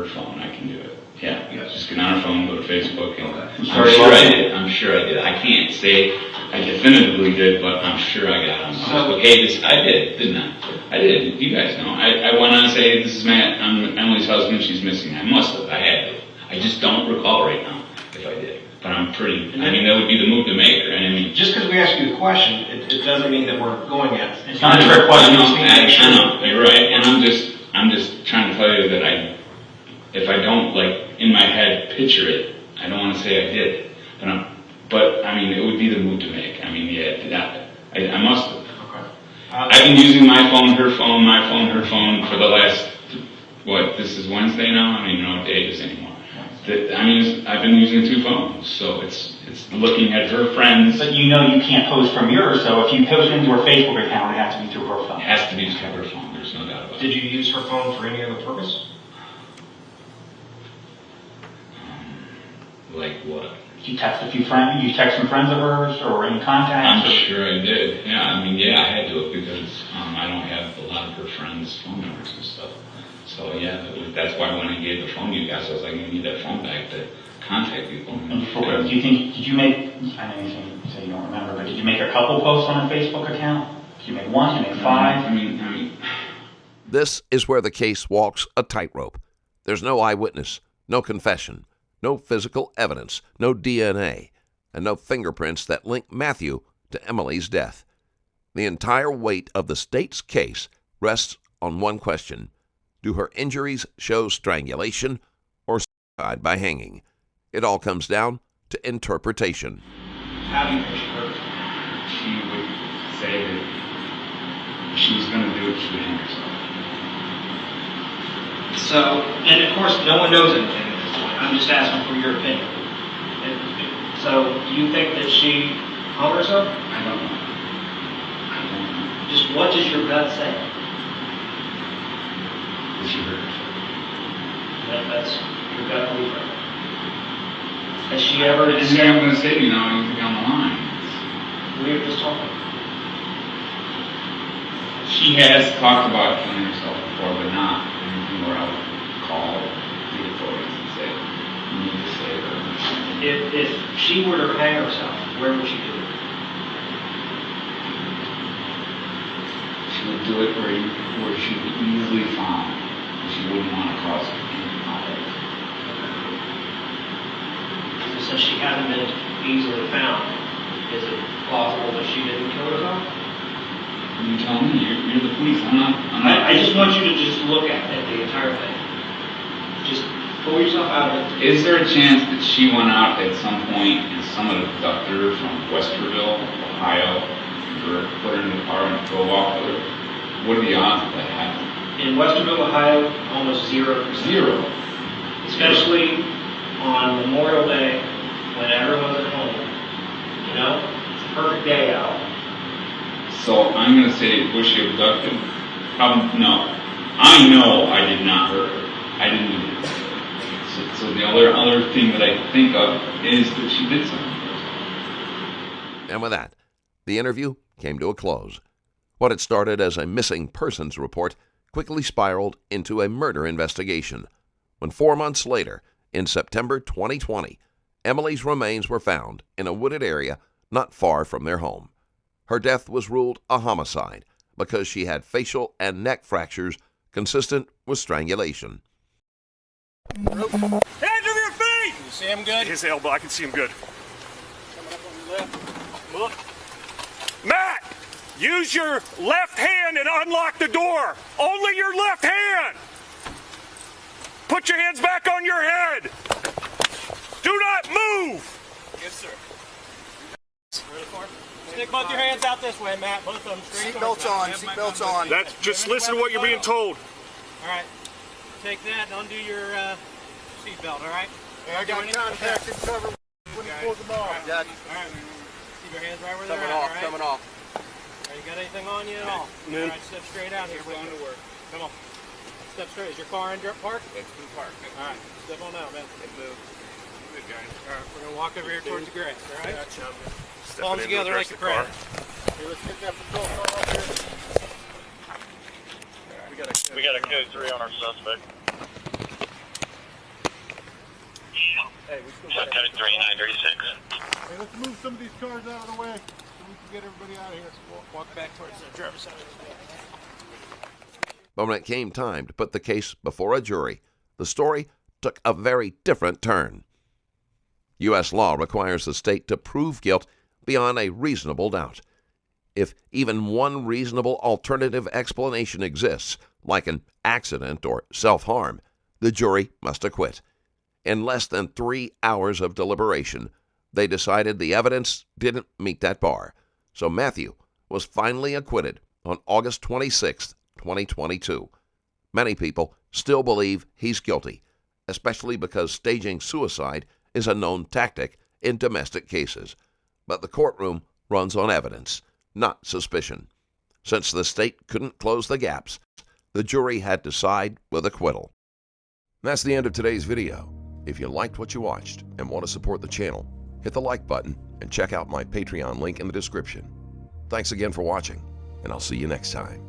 phone. I can do it. Yeah. Yes. Just get on her phone, go to Facebook, and Okay. I'm sure I did. I can't say I definitively did, but I'm sure I got on Facebook. Hey, I did, didn't I? I did. You guys know. I went on and say, this is Matt. I'm Emily's husband. She's missing. I must have. I had to. I just don't recall right now if I did. But I'm pretty. I mean, that would be the move to make her. And I mean, just because we ask you the question, it doesn't mean that we're going at it. It's not a trick question. I know. You're right. And I'm just trying to tell you that if I don't in my head picture it, I don't want to say I did. But I mean, it would be the move to make. I mean, yeah, I must have. Okay. I've been using my phone, her phone, her phone for the last, this is Wednesday now? I don't even know what day it is anymore. I've been using 2 phones, so it's looking at her friends. But you can't post from yours, so if you post into her Facebook account, it has to be through her phone. It has to be through her phone, there's no doubt about it. Did you use her phone for any other purpose? Like what? You text a few friends, you text some friends of hers, or any contacts? I'm sure I did. Yeah, I had to because I don't have a lot of her friends' phone numbers and stuff. So yeah, that's why when I gave the phone to you guys, I was like, you need that phone back to contact people. Do you think, did you make, I know you say you don't remember, but did you make a couple posts on her Facebook account? Did you make 1, did you make 5? I mean. This is where the case walks a tightrope. There's no eyewitness, no confession, no physical evidence, no DNA, and no fingerprints that link Mathew to Emily's death. The entire weight of the state's case rests on one question. Do her injuries show strangulation or suicide by hanging? It all comes down to interpretation. How do you think she hurt? She would say that she was going to do it, she would hang herself. So, and of course, no one knows anything at this point. I'm just asking for your opinion. So, you think that she hung herself? I don't know. Just what does your gut say? She hurt herself. That's your gut belief. Has she ever And said, I'm going to say to you now, you can be on the line. we were just talking. She has talked about killing herself before, but not anything where I would call the authorities and say, you need to save her. If she were to hang herself, where would she do it? She would do it where she would be easily found. She wouldn't want to cause any conflict. So since she hasn't been easily found, is it plausible that she didn't kill herself? You tell me, you're the police. I'm not. I just want you to just look at the entire thing. Just pull yourself out of it. Is there a chance that she went out at some point and someone abducted her from Westerville, Ohio, and put her in the car and drove off with her? What are the odds of that happening? In Westerville, Ohio, almost 0%. Zero. Especially on Memorial Day when everyone's at home. You know, it's a perfect day out. So I'm going to say, was she abducted? Probably no. I know I did not hurt her. I didn't do it. So the other thing that I think of is that she did something. And with that, the interview came to a close. What had started as a missing persons report quickly spiraled into a murder investigation when 4 months later, in September 2020, Emily's remains were found in a wooded area not far from their home. Her death was ruled a homicide because she had facial and neck fractures consistent with strangulation. Hands over your feet! You see him good? His elbow, I can see him good. Look. Matt, use your left hand and unlock the door. Only your left hand. Put your hands back on your head. Do not move. Yes, sir. Stick both your hands out this way, Matt. Both of them straight. Seatbelts on, seatbelts on. That's just listen to what you're being told. All right. Take that and undo your seatbelt, all right? Hey, I got contact and cover when he pulls them off. All right. Keep your hands right where they're Coming at, off, all right? coming off. All right, you got anything on you at all? No. All right, step straight out here. We're going to work. Come on. Step straight. Is your car in park? It's been parked. All right. Step on out, man. It moved. Good guy. All right, we're going to walk over here towards the grass, all right? Stepping Palms into together the like rest a of the car. prayer. Hey, let's get that patrol car up here. We got a code 3 on our suspect. Hey, we still Code got 3936. Hey, let's move some of these cars out of the way so we can get everybody out of here. walk back towards the driver's side. But when it came time to put the case before a jury, the story took a very different turn. U.S. law requires the state to prove guilt beyond a reasonable doubt. If even one reasonable alternative explanation exists, like an accident or self-harm, the jury must acquit. In less than 3 hours of deliberation, they decided the evidence didn't meet that bar. So Mathew was finally acquitted on August 26, 2022. Many people still believe he's guilty, especially because staging suicide is a known tactic in domestic cases. But the courtroom runs on evidence, not suspicion. Since the state couldn't close the gaps, the jury had to side with acquittal. That's the end of today's video. If you liked what you watched and want to support the channel, hit the like button and check out my Patreon link in the description. Thanks again for watching, and I'll see you next time.